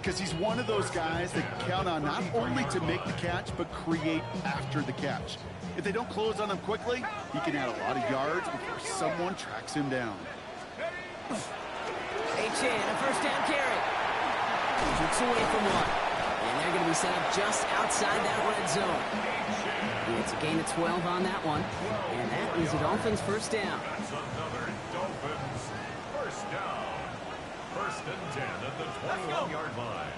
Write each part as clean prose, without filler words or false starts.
because he's one of those guys that count on not only to make the catch, but create after the catch. If they don't close on him quickly, he can add a lot of yards before someone tracks him down. H.A. a first down carry. Looks away from one. And they're going to be set up just outside that red zone. It's a gain of 12 on that one. And that is the Dolphins' first down. That's another Dolphins first down. First and 10 at the 21-yard line.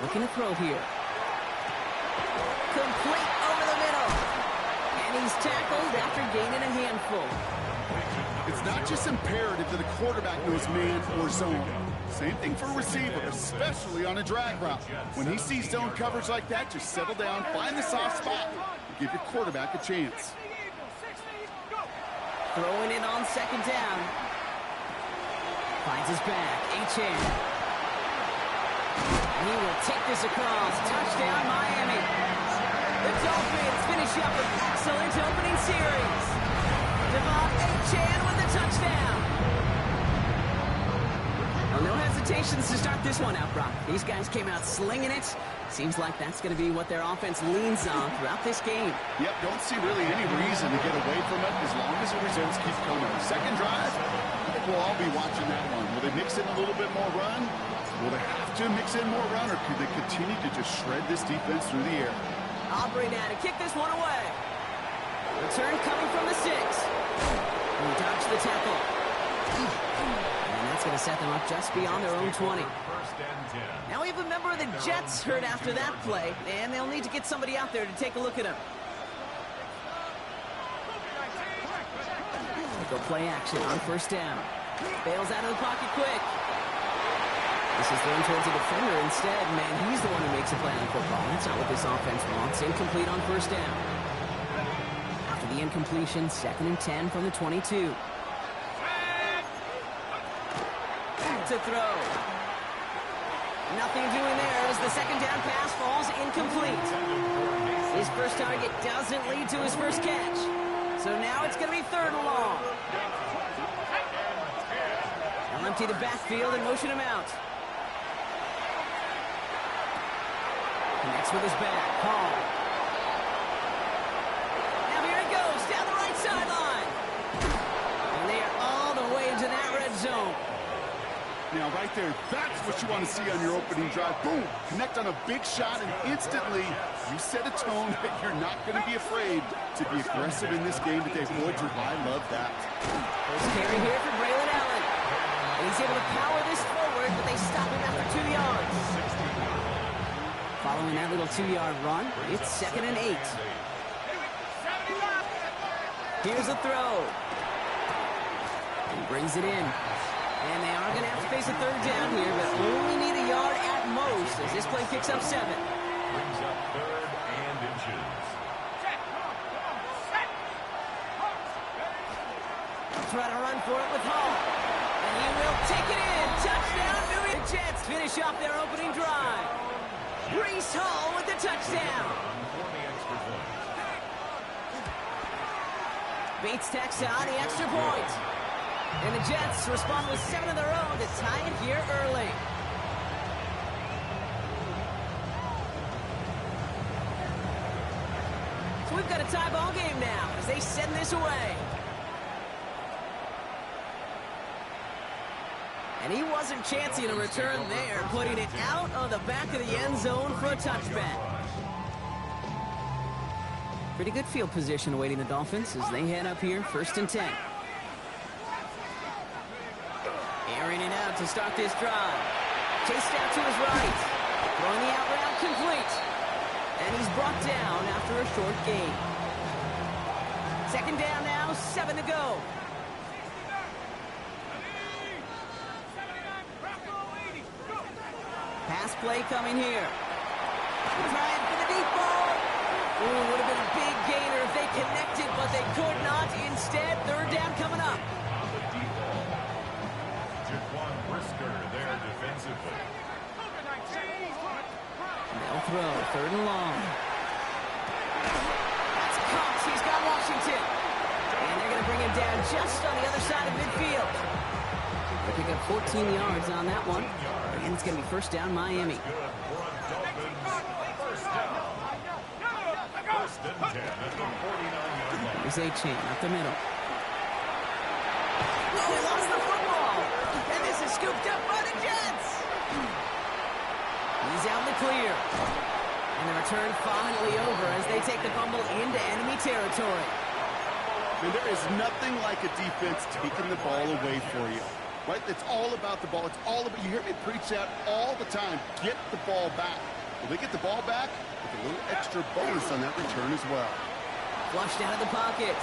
Looking to throw here. Complete over the middle. And he's tackled after gaining a handful. It's not just imperative that a quarterback knows man or zone. Same thing for a receiver, especially on a drag route. When he sees zone coverage like that, just settle down, find the soft spot, and give your quarterback a chance. Throwing it on second down. Finds his back. H.A. He will take this across. Touchdown, Miami. The Dolphins finish up an excellent opening series. Devon H.A. with the touchdown. Well, no hesitations to start this one out, Brock. These guys came out slinging it. Seems like that's going to be what their offense leans on throughout this game. Yep, don't see really any reason to get away from it as long as the results keep coming. Second drive, I think we'll all be watching that one. Will they mix in a little bit more run? Will they have to mix in more run, or could they continue to just shred this defense through the air? Aubrey now to kick this one away. Return coming from the 6. He dodged the tackle. And that's going to set them up just beyond their own 20. Now we have a member of the Jets hurt after that play, and they'll need to get somebody out there to take a look at him. Go play action on first down. Bails out of the pocket quick. This is thrown towards a defender instead. Man, he's the one who makes a play on football. That's not what this offense wants. Incomplete on first down. After the incompletion, second and 10 from the 22. Back to throw. Nothing doing there as the second down pass falls incomplete. His first target doesn't lead to his first catch. So now it's going to be third and long. They'll empty the backfield and motion him out. Connects with his back. Hall. Now here it goes down the right sideline. And they are all the way into that red zone. Now, right there, that's what you want to see on your opening drive. Boom! Connect on a big shot, and instantly you set a tone that you're not going to be afraid to be aggressive in this game today. Boy, Drew, I love that. First carry here for Braylon Allen. And he's able to power this forward, but they stop him after 2 yards. Following that little 2-yard run, it's second and 8. Here's a throw. He brings it in. And they are going to have to face a third down here, but only need a yard at most as this play kicks up 7. Brings up third and inches. Try to run for it with Hall. And he will take it in. Touchdown, New York Jets finish off their opening drive. Breece Hall with the touchdown. Bates tacks on the extra point. And the Jets respond with 7 of their own to tie it here early. So we've got a tie ball game now as they send this away. And he wasn't chancing a return there, putting it out of the back of the end zone for a touchback. Pretty good field position awaiting the Dolphins as they head up here, first and 10. Airing it out to start this drive. Chased out to his right. Throwing the out route complete. And he's brought down after a short gain. Second down now, 7 to go. Pass play coming here. Trying for the deep ball. Ooh, would have been a big gainer if they connected, but they could not. Instead, third down coming up. There defensively. They'll throw, third and long. That's Cox, he's got Washington. And they're going to bring him down just on the other side of midfield. They pick up 14 yards on that one. going to be first down, Miami. First and 10 at the 49-yard line. Here's A-Chain up the middle. Oh, he lost the football. And this is scooped up by the Jets. He's out in the clear. And the return finally over as they take the fumble into enemy territory. And there is nothing like a defense taking the ball away for you. Right? It's all about the ball. It's all about, you hear me preach that all the time. Get the ball back. Will they get the ball back? With a little extra bonus on that return as well. Flushed out of the pocket.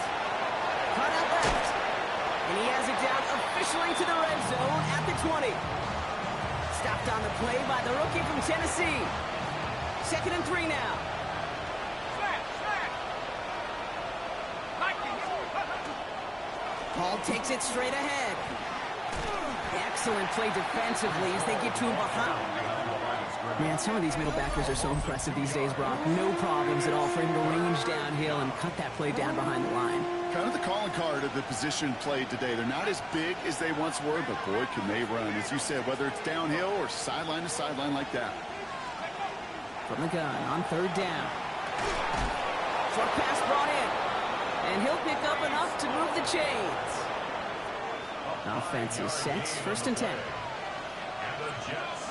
Cut out left. And he has it down officially to the red zone at the 20. Stopped on the play by the rookie from Tennessee. 2nd and 3 now. Paul takes it straight ahead. Excellent play defensively as they get to him behind. Man, some of these middle backers are so impressive these days, Brock. No problems at all for him to range downhill and cut that play down behind the line. Kind of the calling card of the position played today. They're not as big as they once were, but boy, can they run. As you said, whether it's downhill or sideline to sideline like that. From the gun on 3rd down. Short pass brought in. And he'll pick up enough to move the chains. Offense is set. 1st and 10. And the Jets,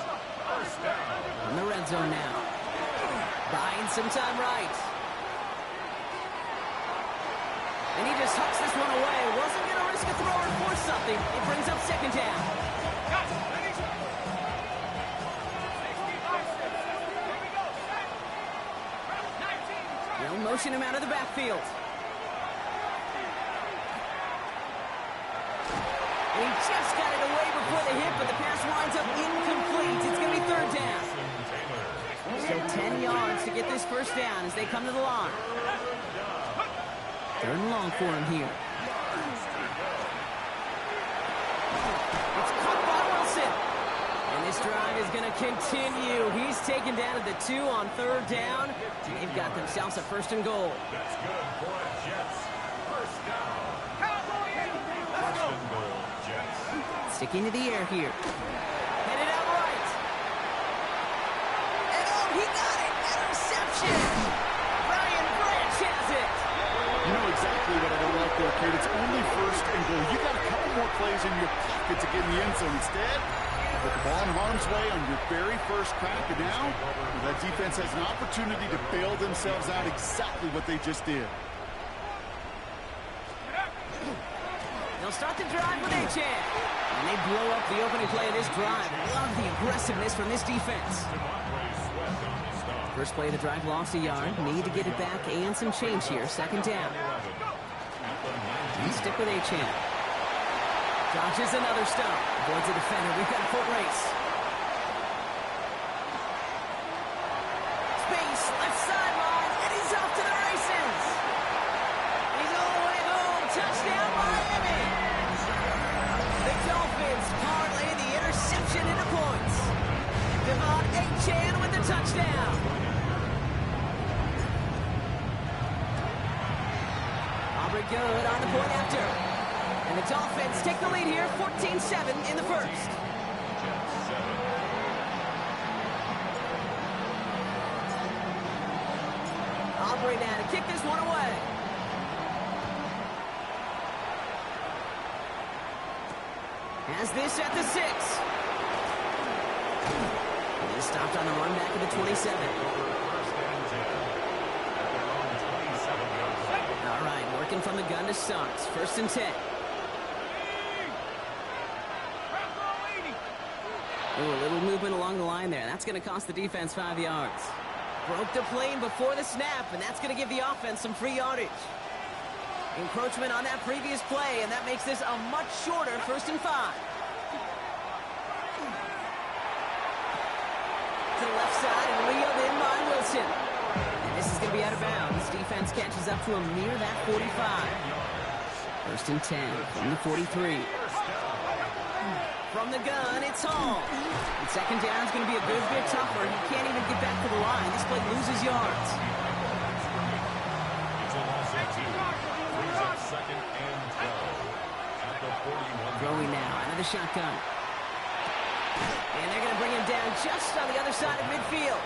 first down. In the red zone now. Buying some time right. And he just hucks this one away. Wasn't going to risk a throw or force something. It brings up 2nd down. They'll motion him out of the backfield. And he just got it away before the hit, but the pass winds up incomplete. It's going to be 3rd down. So 10 yards to get this first down as they come to the line. 3rd and long for him here. It's caught by Wilson. And this drive is going to continue. He's taken down at the 2 on 3rd down. And they've got themselves a 1st and goal. That's good for the Jets. First down. First and goal, Jets. Sticking to the air here. Headed out right. And oh, he got it. Interception. Brian Branch has it. You know exactly what I would like there, kid. It's only 1st and goal. You got a couple more plays in your pocket to get in the end zone. Instead, you put the ball in harm's way on your very first crack, and now that defense has an opportunity to bail themselves out exactly what they just did. They'll start the drive with A-Chan. And they blow up the opening play of this drive. Love the aggressiveness from this defense. First play of the drive lost a yard. Need to get it back and some change here. 2nd down. And stick with A-Chan. Dodges another stop. Avoids a defender. We've got a foot race. Space, left sideline, and he's off to the races. He's all the way home. Touchdown, Miami. The Dolphins parlay the interception into points. Devon A-Chan with the touchdown. Aubrey good on the point after. And the Dolphins take the lead here, 14-7 in the first. Aubrey now to kick this one away. Has this at the 6. And he's stopped on the run back of the 27. All right, working from the gun to start. 1st and 10. Ooh, a little movement along the line there. That's going to cost the defense 5 yards. Broke the plane before the snap, and that's going to give the offense some free yardage. Encroachment on that previous play, and that makes this a much shorter 1st and 5. To the left side and reeled in by Wilson. And this is going to be out of bounds. Defense catches up to him near that 45. 1st and 10 from the 43. From the gun, it's Hall. And 2nd down is going to be a good bit tougher. He can't even get back to the line. This play loses yards. It's a loss of 2. Brings up 2nd and 12. At the 41. Throwing now out of the shotgun. And they're going to bring him down just on the other side of midfield.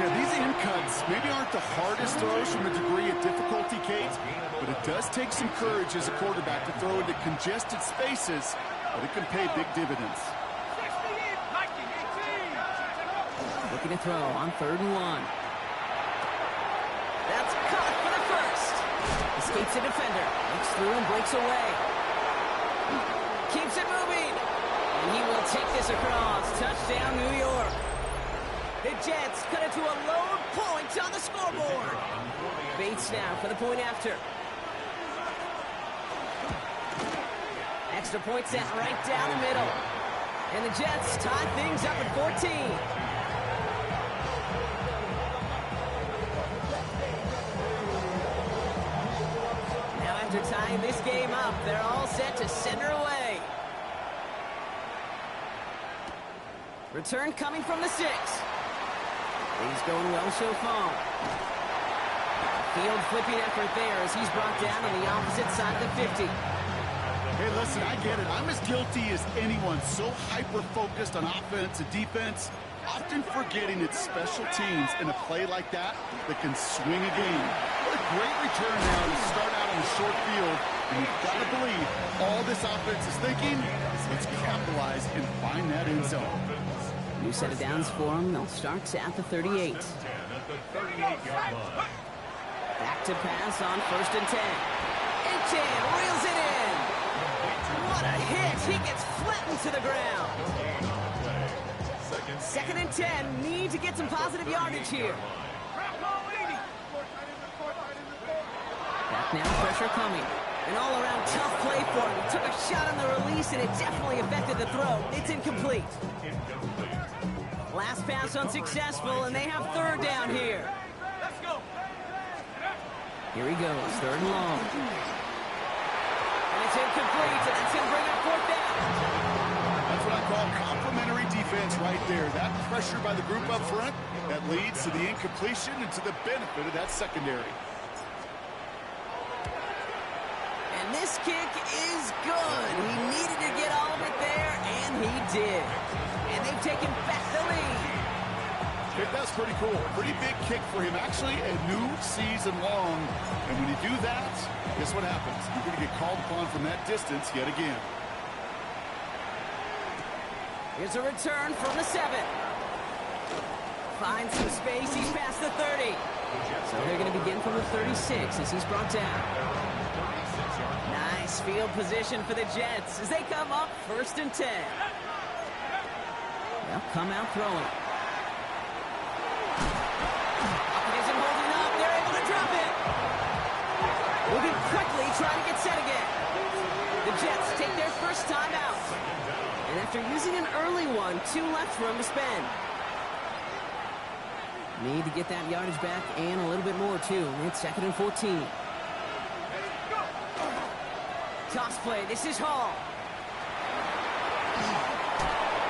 Yeah, these in cuts maybe aren't the hardest throws from a degree of difficulty, Kate, but it does take some courage as a quarterback to throw into congested spaces, but it can pay big dividends. Looking to throw on 3rd and 1. That's caught for the first. Escapes a defender. Looks through and breaks away. Keeps it moving. And he will take this across. Touchdown, New York. The Jets cut it to a low point on the scoreboard. Bates now for the point after. Extra point set right down the middle. And the Jets tie things up at 14. Now after tying this game up, they're all set to send her away. Return coming from the 6. He's going well so far. Field flipping effort there as he's brought down on the opposite side of the 50. Hey, listen, I get it. I'm as guilty as anyone. So hyper-focused on offense and defense, often forgetting it's special teams in a play like that can swing a game. What a great return now to start out on the short field. And you've got to believe all this offense is thinking is let's capitalize and find that end zone. New set of downs for them. They'll start at the 38. Back to pass on 1st and 10. Etienne reels it in. What a hit. He gets flattened to the ground. 2nd and 10. Need to get some positive yardage here. Back now, pressure coming. An all-around tough play for him. He took a shot on the release, and it definitely affected the throw. It's incomplete. Last pass unsuccessful, and they have 3rd down here. Let's go. Here he goes, 3rd and long. And it's incomplete, and that's going to bring up 4th down. That's what I call complimentary defense right there. That pressure by the group up front, that leads to the incompletion and to the benefit of that secondary. And this kick is good. He needed to get all of it there, and he did. And they've taken back the lead. That's pretty cool. Pretty big kick for him. Actually, a new season long. And when you do that, guess what happens? You're going to get called upon from that distance yet again. Here's a return from the 7. Finds some space. He's past the 30. So they're going to begin from the 36 as he's brought down. Nice field position for the Jets as they come up 1st and 10. They'll come out throwing. Isn't holding up. They're able to drop it. Moving quickly, trying to get set again. The Jets take their first time out. And after using an early one, 2 left for them to spend. Need to get that yardage back and a little bit more, too. It's 2nd and 14. Toss play. This is Hall.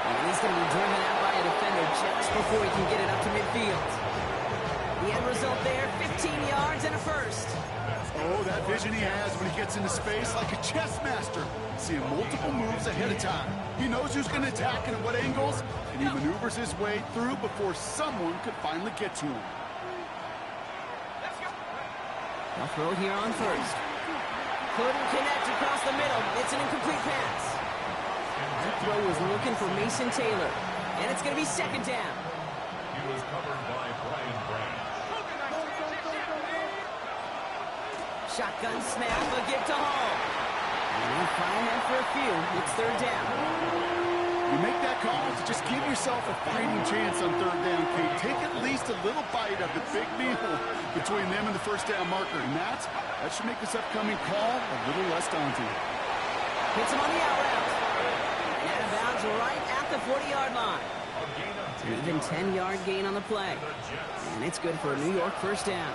And he's going to be driven out by a defender just before he can get it up to midfield. The end result there, 15 yards and a first. Oh, that vision he has when he gets into space like a chess master. Seeing multiple moves ahead of time. He knows who's going to attack and at what angles, and he maneuvers his way through before someone could finally get to him. They'll throw here on 1st. Couldn't connect across the middle. It's an incomplete pass. That throw was looking for Mason Taylor. And it's going to be 2nd down. He was covered by Brian Branch. Shotgun snap, a give to Hall. And he'll fire ahead for a few. It's 3rd down. You make that call to just give yourself a fighting chance on 3rd down, Kate. Take at least a little bite of the big meal between them and the 1st down marker. And that should make this upcoming call a little less daunting. Hits him on the out route. And out of bounds right at the 40-yard line. An even 10-yard gain on the play. And it's good for a New York 1st down.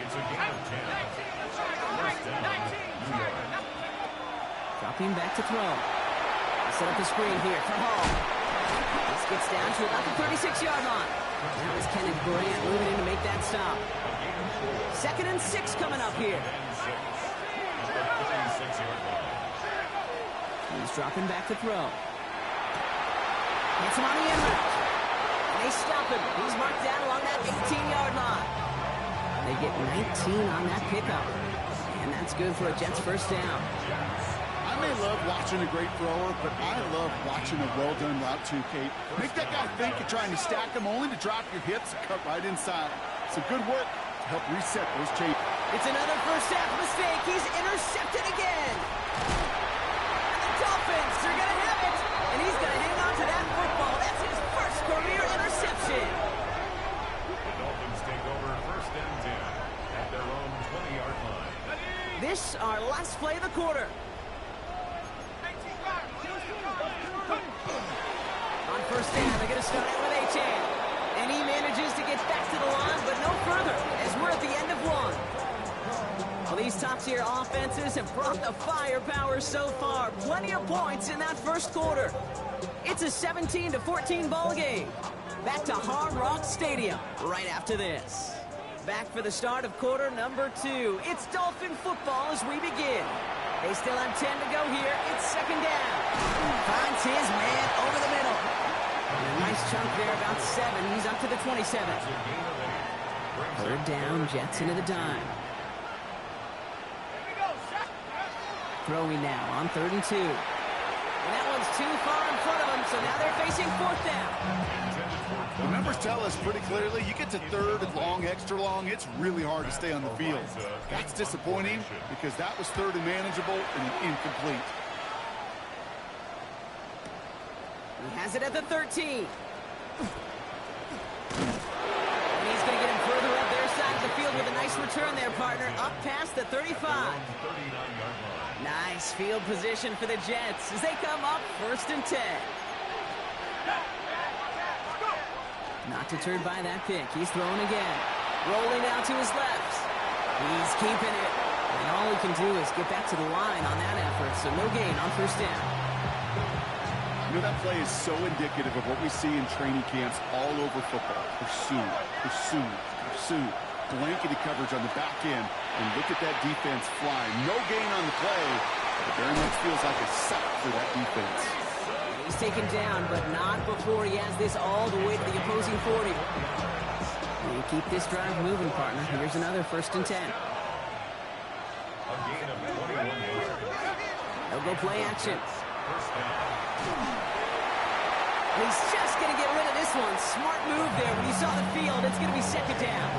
It's a gain of 10. 1st down, New York. Dropping back to throw. Set up the screen here for Hall. This gets down to about the 36-yard line. That was Kenneth Grant moving in to make that stop. 2nd and 6 coming up here. He's dropping back to throw. It's Gets him on the in route. And they stop him. He's marked down along that 18-yard line. They get 19 on that pickup. And that's good for a Jets first down. I may love watching a great thrower, but I love watching a well-done route too, Kate. Make that guy think you're trying to stack him only to drop your hips and cut right inside. So good work to help reset those chains. It's another first half mistake. He's intercepted again. And the Dolphins are going to have it. And he's going to hang on to that football. That's his first career interception. The Dolphins take over first and 10 at their own 20-yard line. This our last play of the quarter. On first down, they're going to start out with Achan. And he manages to get back to the line, but no further, as we're at the end of one. Well, these top-tier offenses have brought the firepower so far. Plenty of points in that first quarter. It's a 17-14 ball game. Back to Hard Rock Stadium right after this. Back for the start of quarter number 2. It's Dolphin football as we begin. They still have 10 to go here. It's second down. Finds his man over the middle. And a nice chunk there, about 7. He's up to the 27. Third down, Jets into the dime. Throwing now on 3rd and 2. And that one's too far in front of him, so now they're facing 4th down. The numbers tell us pretty clearly, you get to 3rd and long, extra long, it's really hard to stay on the field. That's disappointing because that was 3rd and manageable and incomplete. He has it at the 13. And he's going to get him further up their side of the field with a nice return there, partner, up past the 35. Nice field position for the Jets as they come up 1st and 10. Not deterred by that pick. He's throwing again. Rolling out to his left. He's keeping it. And all he can do is get back to the line on that effort, so no gain on first down. You know, that play is so indicative of what we see in training camps all over football. Pursue, pursue, pursue. Blanketed coverage on the back end. And look at that defense fly. No gain on the play. But it very much feels like a sack for that defense. He's taken down, but not before he has this all the way to the opposing 40. You keep this drive moving, partner. Here's another 1st and 10. They'll go play action. He's just going to get rid of this one. Smart move there. When you saw the field, it's going to be second down.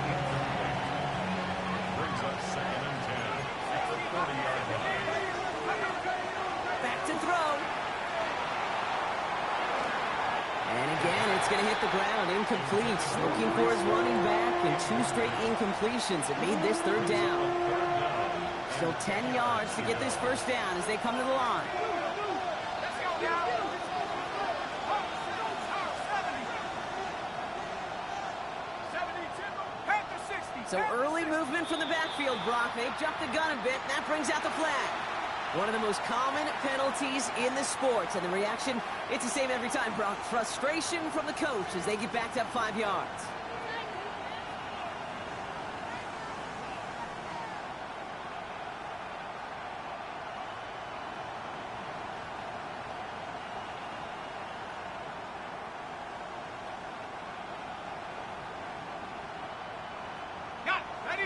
Brings up 2nd and 10 at the 30-yard line. Back to throw. And again, it's going to hit the ground. Incomplete. Looking for his running back, and 2 straight incompletions. It made this 3rd down. Still 10 yards to get this first down as they come to the line. So early movement from the backfield, Brock. They jumped the gun a bit, and that brings out the flag. One of the most common penalties in the sports, and the reaction, it's the same every time, Brock. Frustration from the coach as they get backed up 5 yards.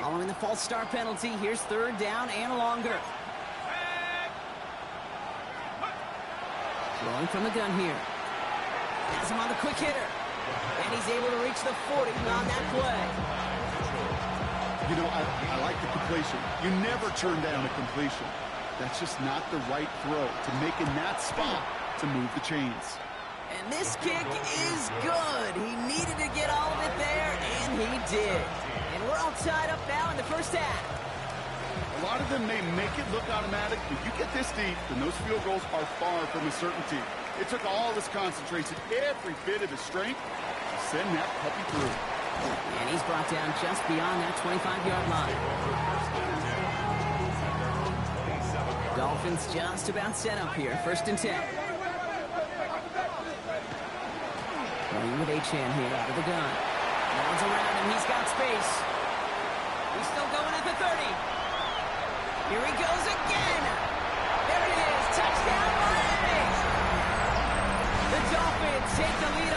Following the false start penalty, here's 3rd down and longer. Throwing from the gun here. Has him on the quick hitter. And he's able to reach the 40 on that play. You know, I like the completion. You never turn down a completion. That's just not the right throw to make in that spot to move the chains. And this kick is good. He needed to get all of it there, and he did. And we're all tied up now in the first half. A lot of them may make it look automatic, but you get this deep, and those field goals are far from a certainty. It took all his concentration, every bit of his strength, to send that puppy through. And he's brought down just beyond that 25-yard line. Dolphins just about set up here. 1st and 10. Running with Achan here out of the gun. Runs around him. He's got space. He's still going at the 30. Here he goes again. There it is. Touchdown, Miami. The Dolphins take the lead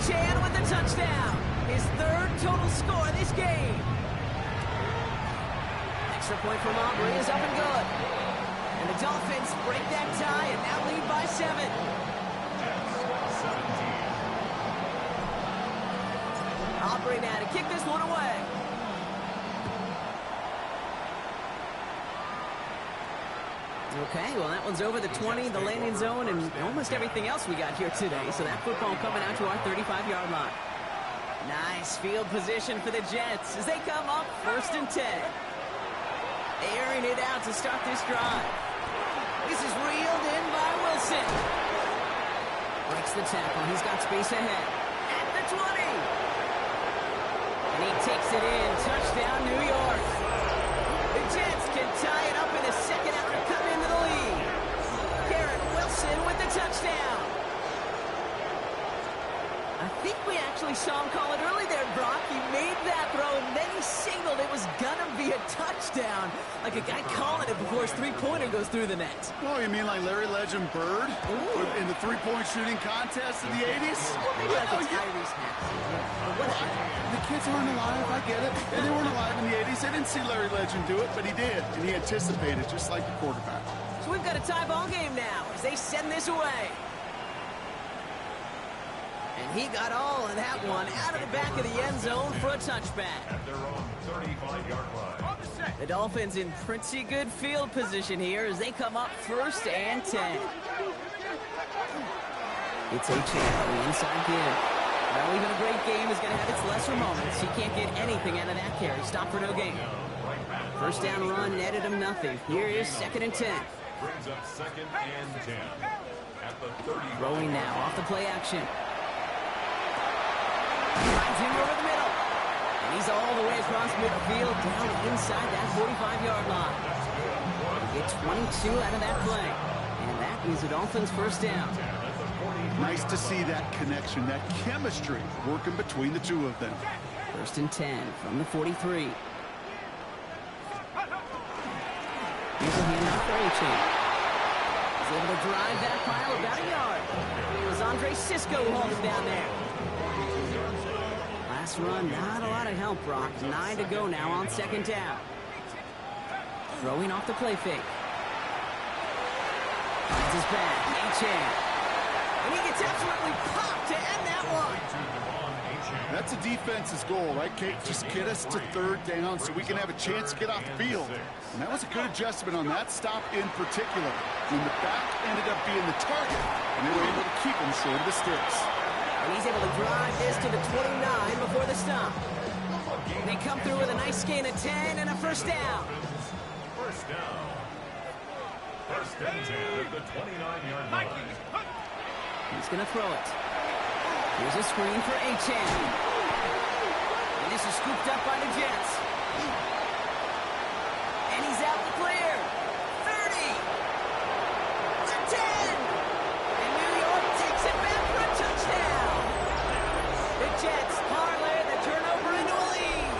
Chan with the touchdown. His third total score this game. Extra point from Aubrey is up and good. And the Dolphins break that tie and now lead by 7. Aubrey now to kick this one away. Okay, well, that one's over the 20, the landing zone, and almost everything else we got here today. So that football coming out to our 35-yard line. Nice field position for the Jets as they come up 1st and 10. Airing it out to start this drive. This is reeled in by Wilson. Breaks the tackle. He's got space ahead. At the 20. And he takes it in. Touchdown, New York. The Jets can tie it up in the second after coming into the lead. Garrett Wilson with the touchdown. I think we actually saw him call it early there, Brock. He made that throw, and then he signaled it was going to be a touchdown. Like a guy calling it before his three-pointer goes through the net. Oh, you mean like Larry Legend Bird in the three-point shooting contest in the 80s? Well, maybe like a Tyrese Maxey. The kids aren't alive, I get it. And they weren't alive in the 80s. They didn't see Larry Legend do it, but he did. And he anticipated, just like the quarterback. So we've got a tie ball game now as they send this away. And he got all of that one out of the back of the end zone for a touchback. At their own 35-yard line. The Dolphins in pretty good field position here as they come up 1st and 10. It's a chance on the inside give. Well, even a great game is going to have its lesser moments. He can't get anything out of that carry. Stop for no gain. First down run netted him nothing. Here is 2nd and 10. Brings up 2nd and 10. At the 30. Throwing now off the play action. Finds him over the middle. And he's all the way across midfield down inside that 45-yard line. Get 22 out of that play. And that is the Dolphins' first down. Nice to see that connection, that chemistry working between the two of them. 1st and 10 from the 43. Here's a handoff for A-Chain. He's able to drive that pile about a yard. It was Andre Sisco who hauled him down there. Last run, not a lot of help, Brock. 9 to go now on 2nd down. Throwing off the play fake. Finds his back. A-Chain. And he gets absolutely popped to end that one. That's a defense's goal, right, Kate? Just get us to 3rd down so we can have a chance to get off the field. And that was a good adjustment on that stop in particular. When the back ended up being the target, and they were able to keep him short of the sticks. And he's able to drive this to the 29 before the stop. They come through with a nice gain of 10 and a first down. First down. 1st and 10 at the 29-yard line. He's going to throw it. Here's a screen for A-Chain. And this is scooped up by the Jets. And he's out the clear. 30. The 10. And New York takes it back for a touchdown. The Jets parlay the turnover into a lead.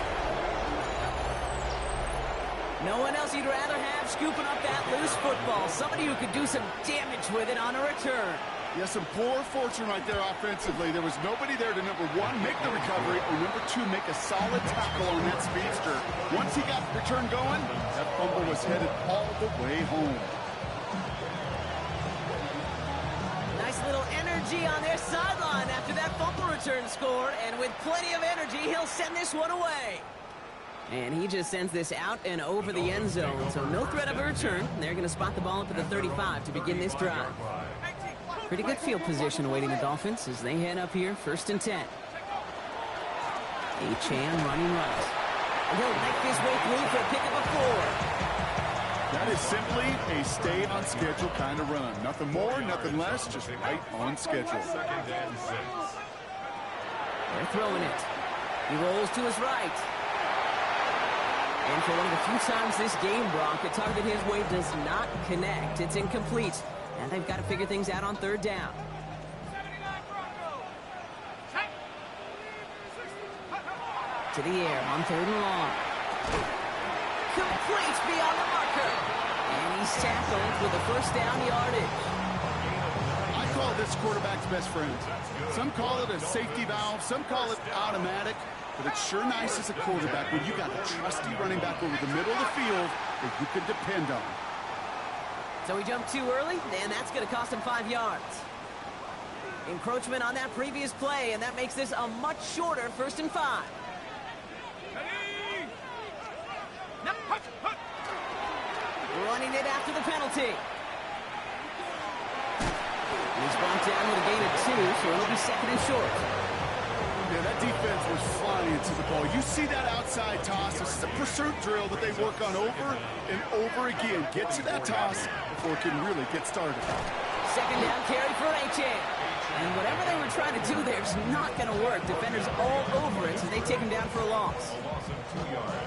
No one else you'd rather have scooping up that loose football. Somebody who could do some damage with it on a return. Yeah, some poor fortune right there offensively. There was nobody there to, number 1, make the recovery, or number 2, make a solid tackle on that speedster. Once he got the return going, that fumble was headed all the way home. Nice little energy on their sideline after that fumble return scored, and with plenty of energy, he'll send this one away. And he just sends this out and over the end zone, so no threat of a return. They're going to spot the ball up at the 35 to begin this drive. Pretty good field position awaiting the Dolphins as they head up here, 1st and 10. A-Chan running right. And he'll make his way through for a pickup of 4. That is simply a stay on schedule kind of run. Nothing more, nothing less, just right on schedule. 2nd and 6. They're throwing it. He rolls to his right. And for one of the few times this game, Brock, the target his way does not connect. It's incomplete. And they've got to figure things out on 3rd down. To the air on 3rd and long. Complete beyond the marker. And he's tackled with the first down yardage. I call this this quarterback's best friend. Some call it a safety valve, some call it automatic, but it's sure nice as a quarterback when you got a trusty running back over the middle of the field that you can depend on. So he jumped too early, and that's going to cost him 5 yards. Encroachment on that previous play, and that makes this a much shorter 1st and 5. Running it after the penalty. He's brought down with a gain of 2, so it'll be 2nd and short. Yeah, that defense was flying into the ball. You see that outside toss. This is a pursuit drill that they work on over and over again. Get to that toss before it can really get started. 2nd down carry for H.A. And whatever they were trying to do there is not going to work. Defenders all over it, so they take him down for a loss.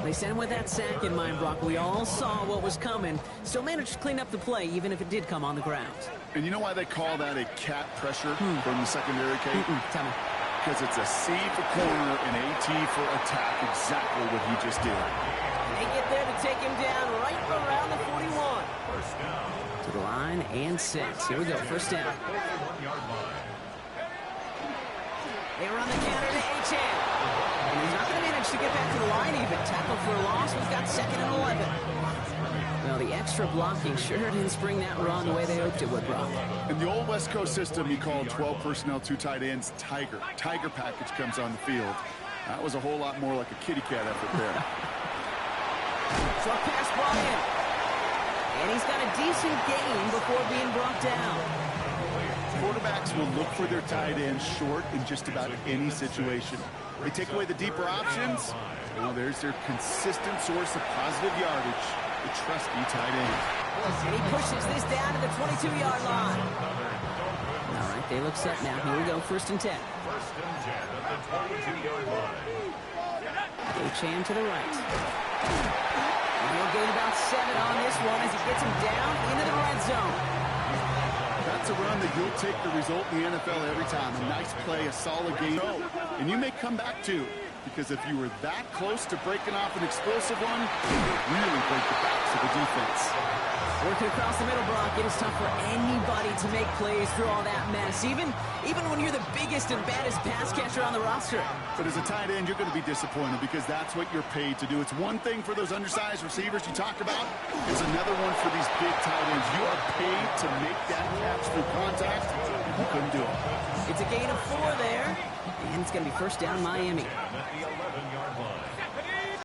They sent him with that sack in mind, Brock. We all saw what was coming. Still managed to clean up the play, even if it did come on the ground. And you know why they call that a cat pressure from the secondary, Kate? Tell me. Because it's a C for corner and AT for attack, exactly what he just did. They get there to take him down right around the 41. To the line and 6. Here we go, 1st down. They run the counter to H.A. And he's not going to manage to get back to the line even. Tackle for a loss. We've got 2nd and 11. Well, the extra blocking sure didn't spring that run the way they hoped it would, Brock. In the old West Coast system, you called 12 personnel, 2 tight ends, Tiger. Tiger package comes on the field. That was a whole lot more like a kitty cat effort there. Short pass brought in. And he's got a decent gain before being brought down. Quarterbacks will look for their tight ends short in just about any situation. They take away the deeper options. Well, there's their consistent source of positive yardage, the trusty tight end. And he pushes this down to the 22-yard line. All right, they look set now. Here we go, 1st and 10. 1st and 10 at the 22-yard line. H.A. to the right. And he'll gain about 7 on this one as he gets him down into the red zone. That's a run that you'll take the result in the NFL every time. A nice play, a solid game. And you may come back to, because if you were that close to breaking off an explosive one, it would really break the backs of the defense. Working across the middle, Brock, it is tough for anybody to make plays through all that mess, even when you're the biggest and baddest pass catcher on the roster. But as a tight end, you're going to be disappointed because that's what you're paid to do. It's one thing for those undersized receivers you talk about. It's another one for these big tight ends. You are paid to make that catch through contact. You couldn't do it. It's a gain of 4 there, and it's going to be 1st down Miami. At the